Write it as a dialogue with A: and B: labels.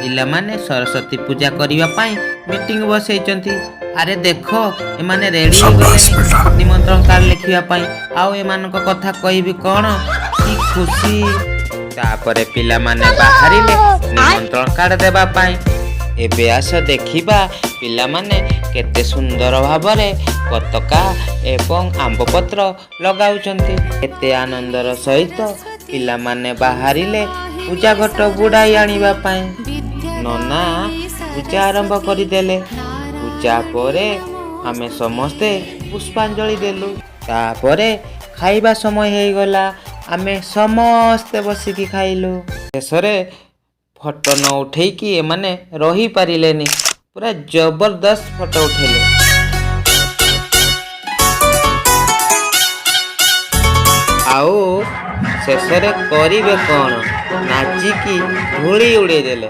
A: ପିଲାମାନେ ସରସ୍ୱତୀ ପୂଜା କରିବା ପାଇଁ ମିଟିଂ ବସେଇଛନ୍ତି। ଆରେ ଦେଖ ଏମାନେ ରେଡି ହେଇଗଲେଣି ନିମନ୍ତ୍ରଣ କାର୍ଡ ଲେଖିବା ପାଇଁ। ଆଉ ଏମାନଙ୍କ କଥା କହିବି କଣ, କି ଖୁସି। ତାପରେ ପିଲାମାନେ ବାହାରିଲେ ନିମନ୍ତ୍ରଣ କାର୍ଡ ଦେବା ପାଇଁ। ଏବେ ଆସ ଦେଖିବା ପିଲାମାନେ କେତେ ସୁନ୍ଦର ଭାବରେ ପତାକା ଏବଂ ଆମ୍ବପତ୍ର ଲଗାଉଛନ୍ତି। କେତେ ଆନନ୍ଦର ସହିତ ପିଲାମାନେ ବାହାରିଲେ ପୂଜା ଘଟ ବୁଡାଇ ଆଣିବା ପାଇଁ। ନନା ପୂଜା ଆରମ୍ଭ କରିଦେଲେ। ପୂଜା ପରେ ଆମେ ସମସ୍ତେ ପୁଷ୍ପାଞ୍ଜଳି ଦେଲୁ। ତାପରେ ଖାଇବା ସମୟ ହେଇଗଲା। ଆମେ ସମସ୍ତେ ବସିକି ଖାଇଲୁ। ଶେଷରେ ଫଟୋ ନ ଉଠେଇକି ଏମାନେ ରହିପାରିଲେନି, ପୁରା ଜବରଦସ୍ତ ଫଟୋ ଉଠେଇଲେ। ଆଉ ଶେଷରେ କରିବେ କଣ, ନାଚିକି ଧୂଳି ଉଡେଇଦେଲେ।